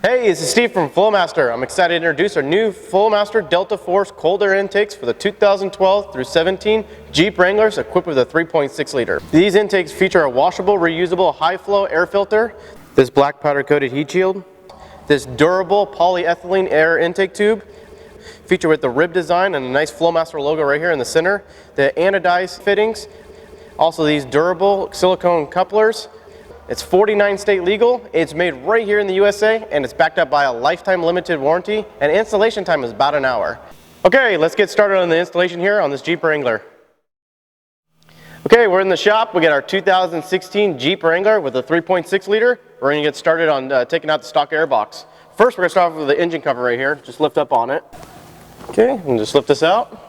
Hey, this is Steve from Flowmaster. I'm excited to introduce our new Flowmaster Delta Force cold air intakes for the 2012 through 17 Jeep Wranglers equipped with a 3.6 liter. These intakes feature a washable, reusable, high flow air filter, this black powder coated heat shield, this durable polyethylene air intake tube, featured with the rib design and a nice Flowmaster logo right here in the center, the anodized fittings, also these durable silicone couplers. It's 49 state legal, it's made right here in the USA, and it's backed up by a lifetime limited warranty, and installation time is about an hour. Okay, let's get started on the installation here on this Jeep Wrangler. Okay, we're in the shop. We got our 2016 Jeep Wrangler with a 3.6 liter. We're going to get started on taking out the stock Airbox. First, we're going to start off with the engine cover right here. Just lift up on it. Okay, and just lift this out.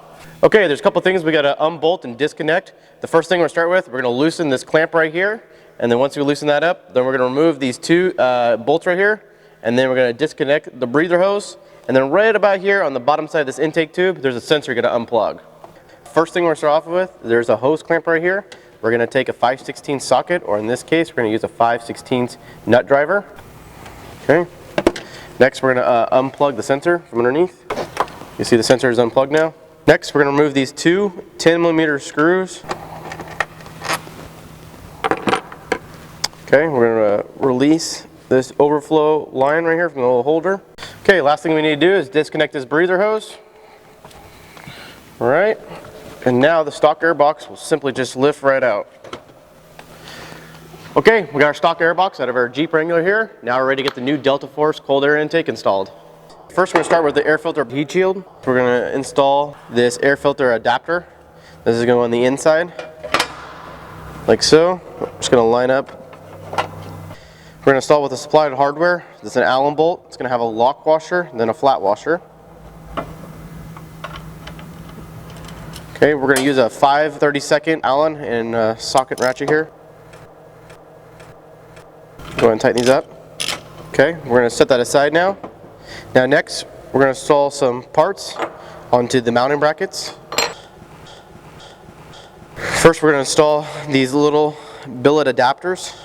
Okay, there's a couple things we got to unbolt and disconnect. The first thing we're going to start with, we're going to loosen this clamp right here. And then once we loosen that up, then we're going to remove these two bolts right here, and then we're going to disconnect the breather hose. And then right about here on the bottom side of this intake tube, there's a sensor you're going to unplug. First thing we're going to start off with, there's a hose clamp right here. We're going to take a 5/16 socket, or in this case, we're going to use a 5/16 nut driver. Okay. Next, we're going to unplug the sensor from underneath. You see the sensor is unplugged now. Next, we're going to remove these two 10mm screws. Okay, we're going to release this overflow line right here from the little holder. Okay, last thing we need to do is disconnect this breather hose. All right, and now the stock Airbox will simply just lift right out. Okay, we got our stock Airbox out of our Jeep Wrangler here. Now we're ready to get the new Delta Force cold air intake installed. First, we're going to start with the air filter heat shield. We're going to install this air filter adapter. This is going to go on the inside, like so. We're just going to line up. We're going to install with the supplied hardware. This is an Allen bolt. It's going to have a lock washer and then a flat washer. Okay, we're going to use a 5/32 Allen and socket ratchet here. Go ahead and tighten these up. Okay, we're going to set that aside now. Now next, we're going to install some parts onto the mounting brackets. First, we're going to install these little billet adapters.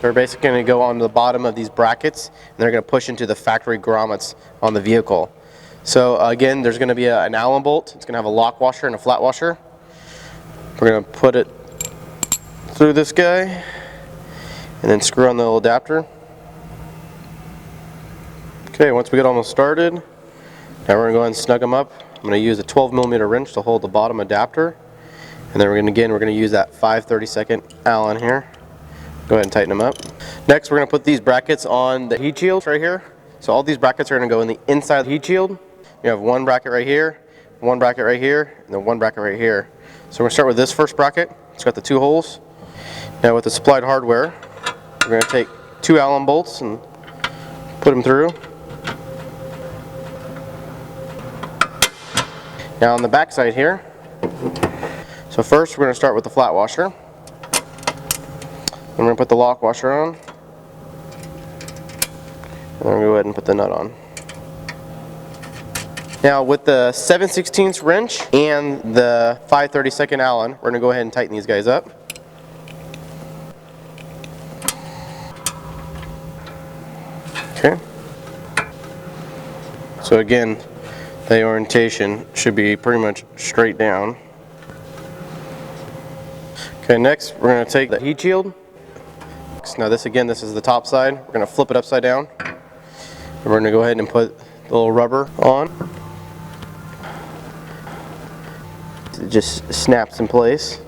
They're basically going to go on the bottom of these brackets, and they're going to push into the factory grommets on the vehicle. So again, there's going to be an Allen bolt. It's going to have a lock washer and a flat washer. We're going to put it through this guy, and then screw on the little adapter. Okay, once we get almost started, now we're going to go ahead and snug them up. I'm going to use a 12mm wrench to hold the bottom adapter, and then we're going to use that 5/32 Allen here. Go ahead and tighten them up. Next, we're going to put these brackets on the heat shield right here. So all these brackets are going to go in the inside of the heat shield. You have one bracket right here, one bracket right here, and then one bracket right here. So we're going to start with this first bracket. It's got the two holes. Now with the supplied hardware, we're going to take two Allen bolts and put them through. Now on the back side here, so first we're going to start with the flat washer. I'm going to put the lock washer on, and I'm going to go ahead and put the nut on. Now with the 7/16 wrench and the 5/32 Allen, we're going to go ahead and tighten these guys up. Okay. So again, the orientation should be pretty much straight down. Okay, next we're going to take the heat shield. Now this is the top side. We're going to flip it upside down. And we're going to go ahead and put the little rubber on. It just snaps in place.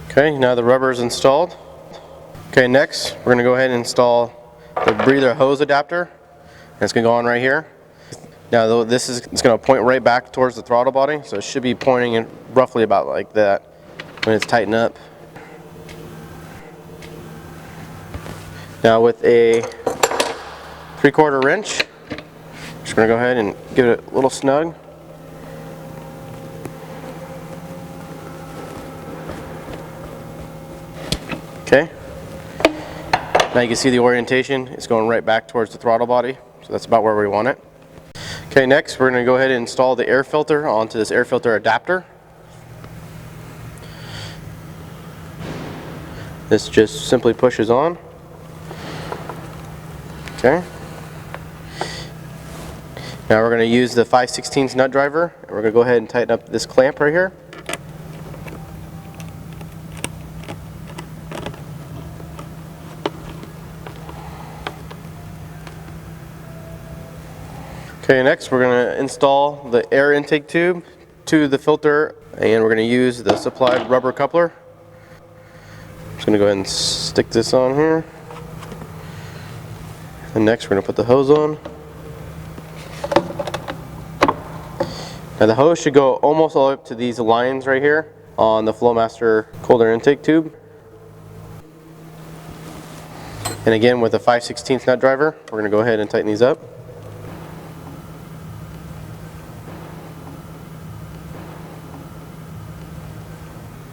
Okay, now the rubber is installed. Okay, next we're going to go ahead and install the breather hose adapter, and it's going to go on right here. Now it's going to point right back towards the throttle body, so it should be pointing in roughly about like that when it's tightened up. Now with a 3/4 wrench, just going to go ahead and give it a little snug. Okay. Now you can see the orientation is going right back towards the throttle body, so that's about where we want it. Okay, next we're going to go ahead and install the air filter onto this air filter adapter. This just simply pushes on. Okay. Now we're going to use the 5/16 nut driver, and we're going to go ahead and tighten up this clamp right here. Okay, next we're going to install the air intake tube to the filter, and we're going to use the supplied rubber coupler. Just going to go ahead and stick this on here. And next we're going to put the hose on. Now the hose should go almost all the way up to these lines right here on the Flowmaster cold air intake tube. And again, with the 5/16 nut driver, we're going to go ahead and tighten these up.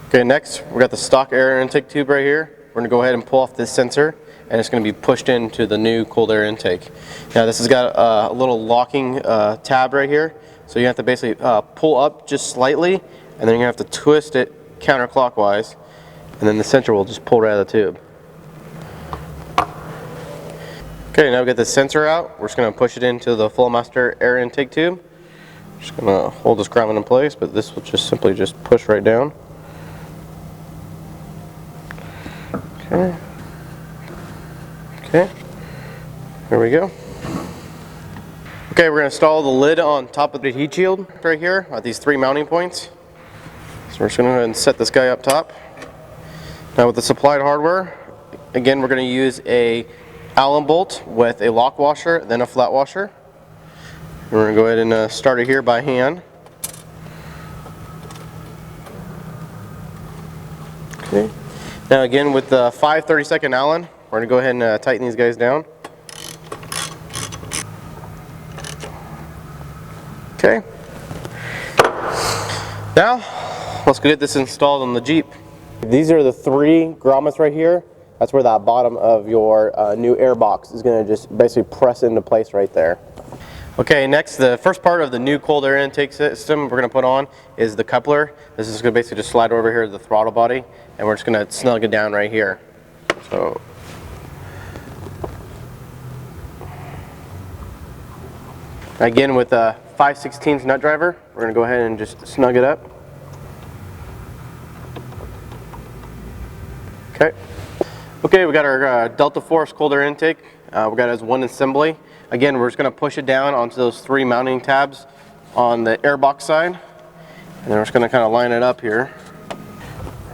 Okay, next we got the stock air intake tube right here. We're going to go ahead and pull off this sensor, and it's going to be pushed into the new cold air intake. Now this has got a little locking tab right here, so you have to basically pull up just slightly, and then you're going to have to twist it counterclockwise, and then the sensor will just pull right out of the tube. Okay, now we got the sensor out. We're just going to push it into the Flowmaster air intake tube. Just going to hold this grommet in place, but this will just simply just push right down. Okay. Okay, there we go. Okay, we're going to install the lid on top of the heat shield right here at these 3 mounting points. So we're just going to go ahead and set this guy up top. Now with the supplied hardware, again we're going to use a Allen bolt with a lock washer, then a flat washer. And we're going to go ahead and start it here by hand. Okay. Now again with the 5 32nd Allen, we're going to go ahead and tighten these guys down. Okay. Now, let's go get this installed on the Jeep. These are the 3 grommets right here. That's where that bottom of your new Airbox is going to just basically press into place right there. Okay, next, the first part of the new cold air intake system we're going to put on is the coupler. This is going to basically just slide over here to the throttle body, and we're just going to snug it down right here. So, again with a 5/16 nut driver, we're going to go ahead and just snug it up. Okay. Okay, we got our Delta Force cold air intake. We got it as one assembly. Again, we're just going to push it down onto those 3 mounting tabs on the Airbox side. And then we're just going to kind of line it up here.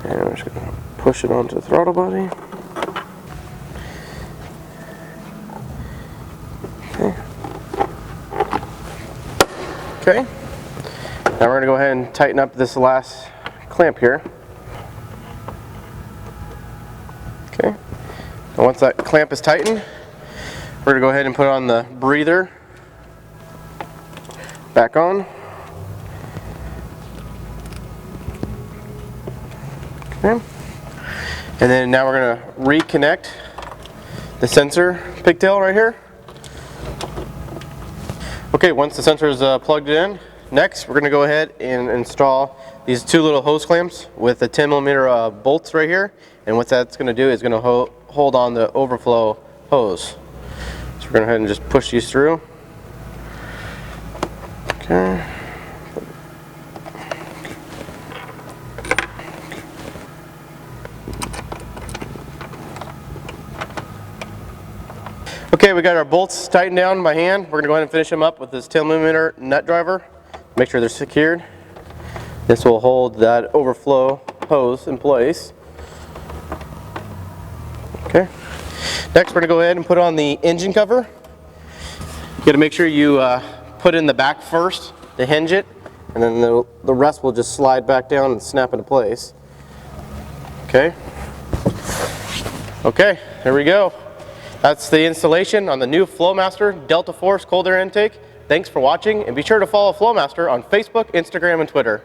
And we're just going to push it onto the throttle body. Okay. Okay. Now we're going to go ahead and tighten up this last clamp here. Okay. And once that clamp is tightened, we're going to go ahead and put on the breather back on. Okay. And then now we're going to reconnect the sensor pigtail right here. Okay, once the sensor is plugged in, next we're going to go ahead and install these 2 little hose clamps with the 10mm bolts right here. And what that's going to do is going to hold on the overflow hose. So we're going to go ahead and just push these through. Okay. Okay, we got our bolts tightened down by hand. We're going to go ahead and finish them up with this 10mm nut driver. Make sure they're secured. This will hold that overflow hose in place. Okay. Next, we're going to go ahead and put on the engine cover. You got to make sure you put in the back first to hinge it, and then the rest will just slide back down and snap into place. Okay. Okay, there we go. That's the installation on the new Flowmaster Delta Force cold air intake. Thanks for watching, and be sure to follow Flowmaster on Facebook, Instagram, and Twitter.